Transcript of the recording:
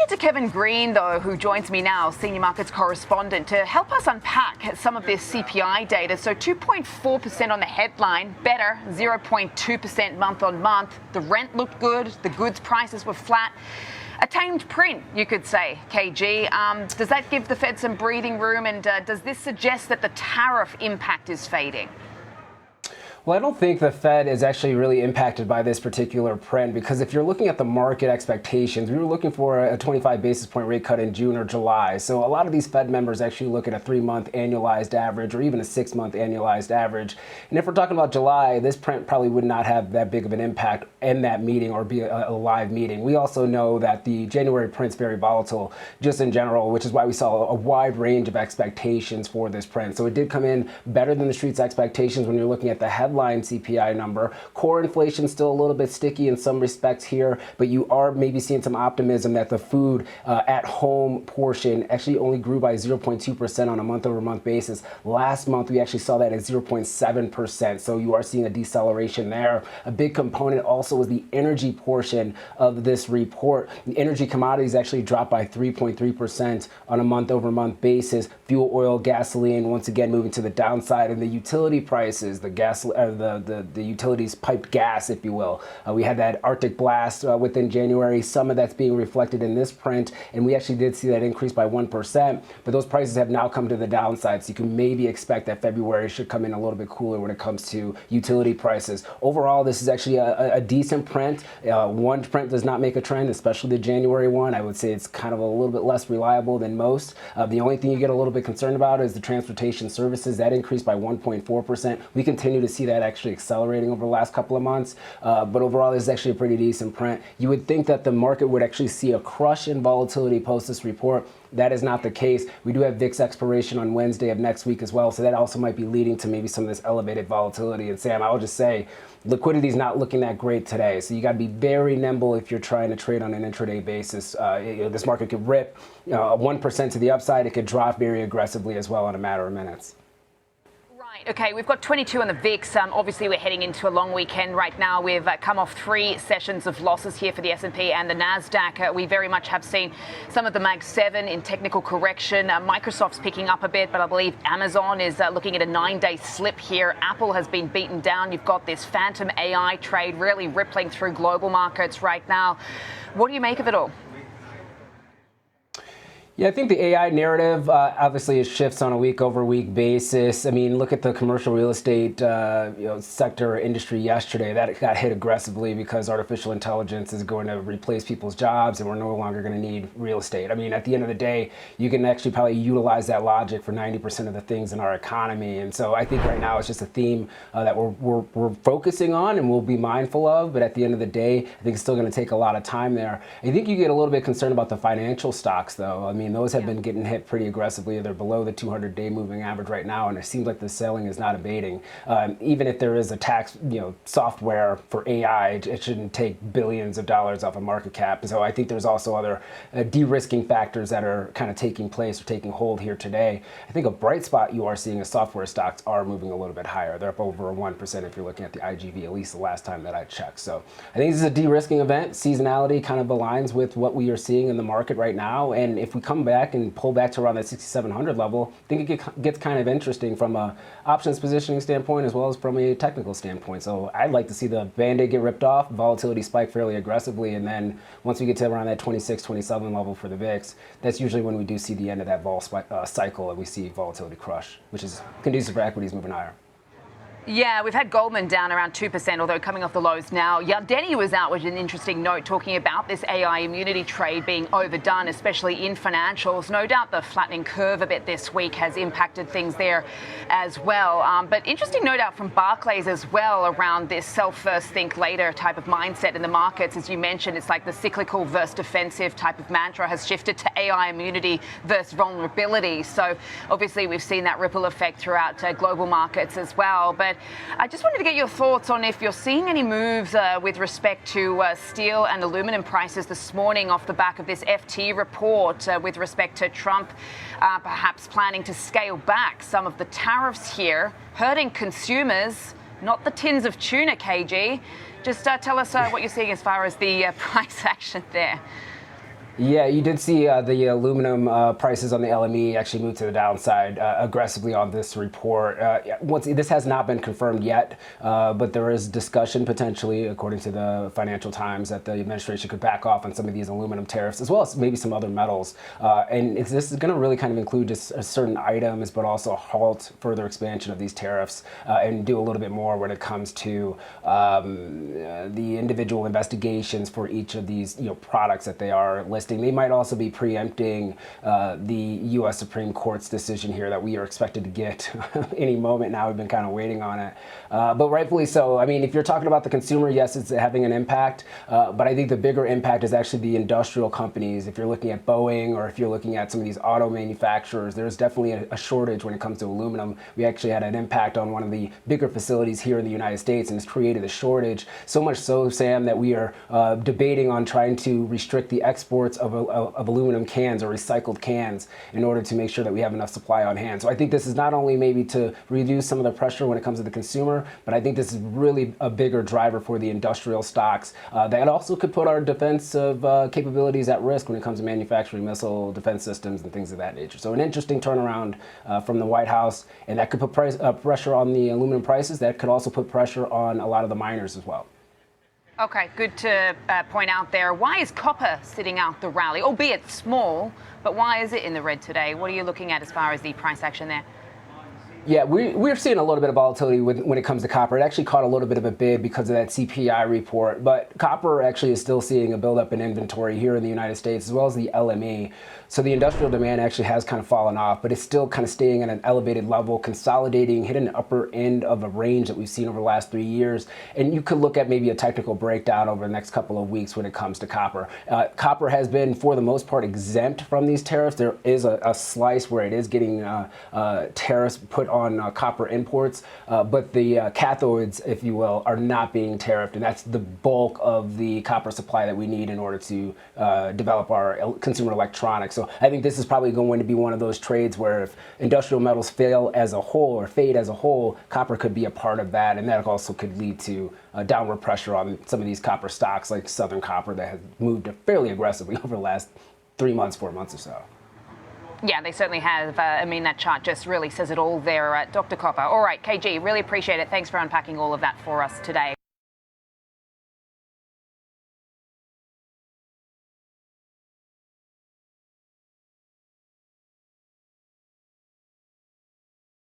get to Kevin Green, though, who joins me now, senior markets correspondent, to help us unpack some of this CPI data. So 2.4% on the headline, better 0.2% month on month. The rent looked good. The goods prices were flat. A tamed print, you could say, KG. Does that give the Fed some breathing room? And does this suggest that the tariff impact is fading? Well, I don't think the Fed is actually really impacted by this particular print, because if you're looking at the market expectations, we were looking for a 25 basis point rate cut in June or July. So a lot of these Fed members actually look at a 3-month annualized average or even a 6-month annualized average. And if we're talking about July, this print probably would not have that big of an impact in that meeting or be a live meeting. We also know that the January print's very volatile just in general, which is why we saw a wide range of expectations for this print. So it did come in better than the street's expectations when you're looking at the headline CPI number. Core inflation still a little bit sticky in some respects here, but you are maybe seeing some optimism that the food at home portion actually only grew by 0.2% on a month over month basis. Last month, we actually saw that at 0.7%. So you are seeing a deceleration there. A big component also was the energy portion of this report. The energy commodities actually dropped by 3.3% on a month over month basis. Fuel, oil, gasoline, once again, moving to the downside, and the utility prices, the utilities piped gas, if you will. We had that Arctic blast within January. Some of that's being reflected in this print, and we actually did see that increase by 1%, but those prices have now come to the downside, so you can maybe expect that February should come in a little bit cooler when it comes to utility prices. Overall, this is actually a decent print. One print does not make a trend, especially the January one. I would say it's kind of a little bit less reliable than most. The only thing you get a little bit concerned about is the transportation services. That increased by 1.4%. We continue to see that actually accelerating over the last couple of months. But overall, this is actually a pretty decent print. You would think that the market would actually see a crush in volatility post this report. That is not the case. We do have VIX expiration on Wednesday of next week as well, so that also might be leading to maybe some of this elevated volatility. And Sam, I will just say, liquidity is not looking that great today, so you got to be very nimble if you're trying to trade on an intraday basis. This market could rip 1% to the upside. It could drop very aggressively as well in a matter of minutes. Okay, we've got 22 on the VIX. Obviously, we're heading into a long weekend right now. We've come off 3 sessions of losses here for the S&P and the NASDAQ. We very much have seen some of the Mag 7 in technical correction. Microsoft's picking up a bit, but I believe Amazon is looking at a 9-day slip here. Apple has been beaten down. You've got this phantom AI trade really rippling through global markets right now. What do you make of it all? Yeah, I think the AI narrative, obviously, it shifts on a week-over-week basis. I mean, look at the commercial real estate sector or industry yesterday. That got hit aggressively because artificial intelligence is going to replace people's jobs and we're no longer going to need real estate. I mean, at the end of the day, you can actually probably utilize that logic for 90% of the things in our economy. And so I think right now it's just a theme that we're focusing on and we'll be mindful of. But at the end of the day, I think it's still going to take a lot of time there. I think you get a little bit concerned about the financial stocks, though. I mean, those have been getting hit pretty aggressively. They're below the 200-day moving average right now, and it seems like the selling is not abating. Even if there is a tax, software for AI, it shouldn't take billions of dollars off a market cap. So I think there's also other de-risking factors that are kind of taking place or taking hold here today. I think a bright spot you are seeing is software stocks are moving a little bit higher. They're up over 1% if you're looking at the IGV, at least the last time that I checked. So I think this is a de-risking event. Seasonality kind of aligns with what we are seeing in the market right now, and if we come back and pull back to around that 6,700 level, I think it gets kind of interesting from a options positioning standpoint as well as from a technical standpoint. So I'd like to see the Band-Aid get ripped off, volatility spike fairly aggressively, and then once we get to around that 26, 27 level for the VIX, that's usually when we do see the end of that vol cycle and we see volatility crush, which is conducive for equities moving higher. Yeah, we've had Goldman down around 2%, although coming off the lows now. Yardeni was out with an interesting note talking about this AI immunity trade being overdone, especially in financials. No doubt the flattening curve a bit this week has impacted things there as well. But interesting note out from Barclays as well around this sell first, think later type of mindset in the markets. As you mentioned, it's like the cyclical versus defensive type of mantra has shifted to AI immunity versus vulnerability. So obviously we've seen that ripple effect throughout global markets as well. But I just wanted to get your thoughts on if you're seeing any moves with respect to steel and aluminum prices this morning off the back of this FT report with respect to Trump perhaps planning to scale back some of the tariffs here, hurting consumers, not the tins of tuna, KG. Just tell us what you're seeing as far as the price action there. Yeah, you did see the aluminum prices on the LME actually move to the downside aggressively on this report. This has not been confirmed yet, but there is discussion potentially, according to the Financial Times, that the administration could back off on some of these aluminum tariffs, as well as maybe some other metals. And this is going to really kind of include just certain items, but also halt further expansion of these tariffs and do a little bit more when it comes to the individual investigations for each of these products that they are listing. They might also be preempting the U.S. Supreme Court's decision here that we are expected to get any moment now. We've been kind of waiting on it. But rightfully so. I mean, if you're talking about the consumer, yes, it's having an impact. But I think the bigger impact is actually the industrial companies. If you're looking at Boeing or if you're looking at some of these auto manufacturers, there's definitely a shortage when it comes to aluminum. We actually had an impact on one of the bigger facilities here in the United States, and it's created a shortage. So much so, Sam, that we are debating on trying to restrict the exports of aluminum cans or recycled cans in order to make sure that we have enough supply on hand. So I think this is not only maybe to reduce some of the pressure when it comes to the consumer, but I think this is really a bigger driver for the industrial stocks that also could put our defensive capabilities at risk when it comes to manufacturing missile defense systems and things of that nature. So an interesting turnaround from the White House, and that could put pressure on the aluminum prices. That could also put pressure on a lot of the miners as well. Okay, good to point out there. Why is copper sitting out the rally, albeit small, but why is it in the red today? What are you looking at as far as the price action there? Yeah, we're seeing a little bit of volatility when it comes to copper. It actually caught a little bit of a bid because of that CPI report, but copper actually is still seeing a buildup in inventory here in the United States, as well as the LME. So the industrial demand actually has kind of fallen off, but it's still kind of staying at an elevated level, consolidating, hitting an upper end of a range that we've seen over the last 3 years. And you could look at maybe a technical breakdown over the next couple of weeks when it comes to copper. Copper has been, for the most part, exempt from these tariffs. There is a slice where it is getting tariffs put on copper imports, but the cathodes, if you will, are not being tariffed, and that's the bulk of the copper supply that we need in order to develop our consumer electronics. So I think this is probably going to be one of those trades where if industrial metals fail as a whole or fade as a whole, copper could be a part of that, and that also could lead to downward pressure on some of these copper stocks like Southern Copper that has moved fairly aggressively over the last 3 months, 4 months or so. Yeah, they certainly have. I mean, that chart just really says it all there, Dr. Copper. All right, KG, really appreciate it. Thanks for unpacking all of that for us today.